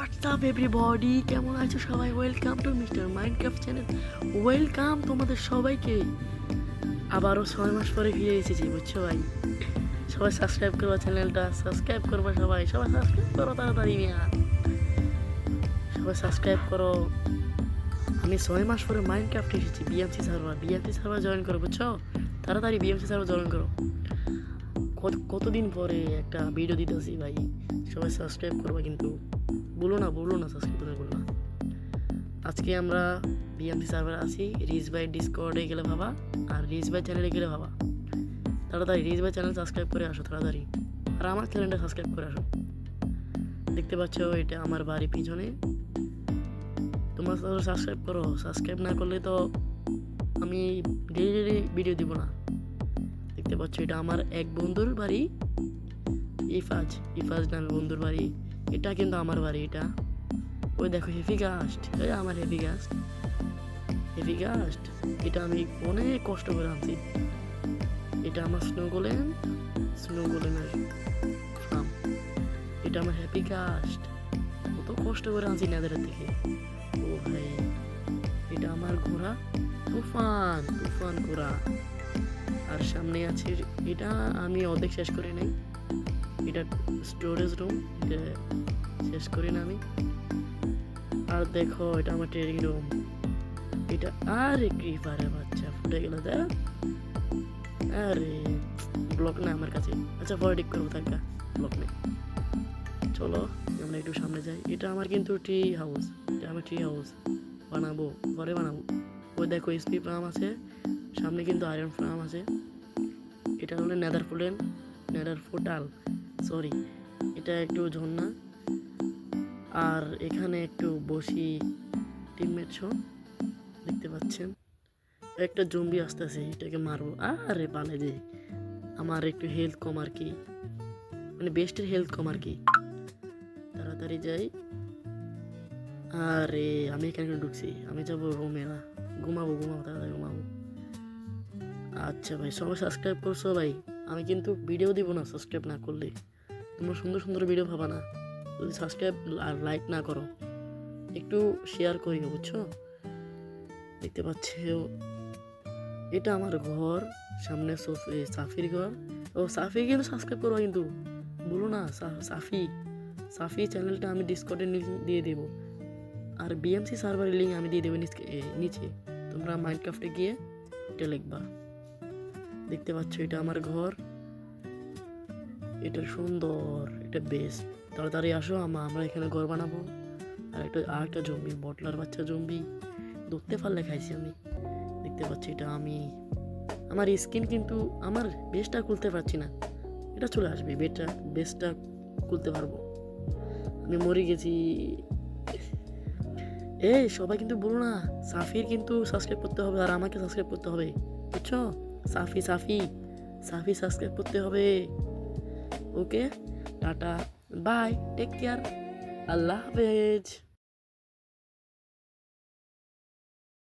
WhatsApp everybody, কেমন আছো সবাই? Welcome to mister Minecraft channel. Welcome তোমাদের সবাইকে। আবারও 6 মাস পরে ফিরে এসেছি, বুঝছো ভাই? সবাই সাবস্ক্রাইব করবা, চ্যানেলটা সাবস্ক্রাইব করবা, সবাই সবাই সাবস্ক্রাইব করো তাড়াতাড়ি মিয়া, সবাই সাবস্ক্রাইব করো। আমি 6 মাস পরে মাইনক্রাফট এসেছি, বিএমসি সার্ভার জয়েন করো, বুঝছো? তাড়াতাড়ি বিএমসি সার্ভার জয়েন করো। কতদিন পরে একটা ভিডিও দিতেছি ভাই, সবাই সাবস্ক্রাইব করবা কিন্তু, বলো না সাবস্ক্রাইব করে বলো না। আজকে আমরা বিএমসি সার্ভারে আছি। রিচ ভাই ডিসকর্ডে গেলে ভাবা, আর রিচ ভাই চ্যানেলে গেলে ভাবা। তাড়াতাড়ি রিচ ভাই চ্যানেল সাবস্ক্রাইব করে আসো তাড়াতাড়ি, আর আমার চ্যানেলটা সাবস্ক্রাইব করে আসো। দেখতে পাচ্ছ এটা আমার বাড়ি পিছনে। তোমরা সাবস্ক্রাইব করো, সাবস্ক্রাইব না করলে তো আমি ডেইলি ভিডিও দিব না। দেখতে পাচ্ছ এটা আমার এক বন্ধুর বাড়ি, ইফাজ নামে বন্ধুর বাড়ি। এটা কিন্তু আমার বাড়ি। এটা ওই দেখো হেভিগাস্ট, আমার হেভিগাস্ট। এটা আমি অনেক কষ্ট করে আনছি। এটা আমার স্নো গোলেমের ফার্ম। এটা আমার হেভিগাস্ট, কত কষ্ট করে আনছি নেদারের থেকে। ও ভাই, এটা আমার ঘোড়া তুফান ঘোড়া। আর সামনে আছে এটা, আমি অর্ধেক শেষ করি নাই। এটা স্টোরেজ রুম, এটা শেষ করি না আমি। আর দেখো এটা আমার ট্রেনিং রুম। এটা আরে ক্রিপারের বাচ্চা ফুটে গেল, দেখ। আরে ব্লক না আমার কাছে, আচ্ছা পরে করবো, থাকা ব্লক নেই। চলো আমরা একটু সামনে যাই। এটা আমার কিন্তু ট্রি হাউস, এটা আমি ট্রি হাউস বানাবো, পরে বানাবো। ওই দেখো এসপি ফার্ম আছে, সামনে কিন্তু আয়রন ফার্ম আছে। এটা হলো নেদার পোর্টাল, সরি, এটা একটু ঝর্ণা। আর এখানে একটু বসি টিমমেট শো, দেখতে পাচ্ছেন। একটা জম্বি আসতেছে, এটাকে মারবো। আরে পালে যে আমার একটু হেলথ কম আর কি, মানে বেস্টের হেলথ কম আর কি। তাড়াতাড়ি যাই। আরে আমি এখানে ঢুকছি, আমি যাবো রুমে, না ঘুমাবো, তাড়াতাড়ি ঘুমাবো। আচ্ছা ভাই, সবাই সাবস্ক্রাইব করছো ভাই। আমি কিন্তু ভিডিও দিব না সাবস্ক্রাইব না করলে। তোমরা সুন্দর সুন্দর ভিডিও ভাবা না যদি সাবস্ক্রাইব আর লাইক না করো। একটু শেয়ার করিও, বুঝছো? দেখতে পাচ্ছ এটা আমার ঘর, সামনে সাফির ঘর। ও সাফি কিন্তু সাবস্ক্রাইব করো কিন্তু, বলো না। সাফি চ্যানেলটা আমি ডিসকর্ডে দিয়ে দেবো, আর বিএমসি সার্ভারের লিঙ্ক আমি দিয়ে দেবো নিচে। তোমরা মাইনক্রাফটে গিয়ে এটা লিখবা। দেখতে পাচ্ছ এটা আমার ঘর, এটা সুন্দর, এটা বেস্ট। তাড়াতাড়ি আসো, আমরা এখানে ঘর বানাবো। আরেকটা জম্বি, বটলার বাচ্চা জম্বি ধরতে পারলে খাইছি আমি। দেখতে পাচ্ছি এটা আমি, আমার স্কিন কিন্তু আমার বেসটা খুলতে পারছি না। এটা চলে আসবে, বেসটা খুলতে পারবো। আমি মরে গেছি। এই সবাই কিন্তু বলো না, সাফির কিন্তু সাবস্ক্রাইব করতে হবে, আর আমাকে সাবস্ক্রাইব করতে হবে, বুঝছো? সাফি সাবস্ক্রাইব করতে হবে। ওকে, টাটা, বাই, টেক কেয়ার, আল্লাহ হাফেজ।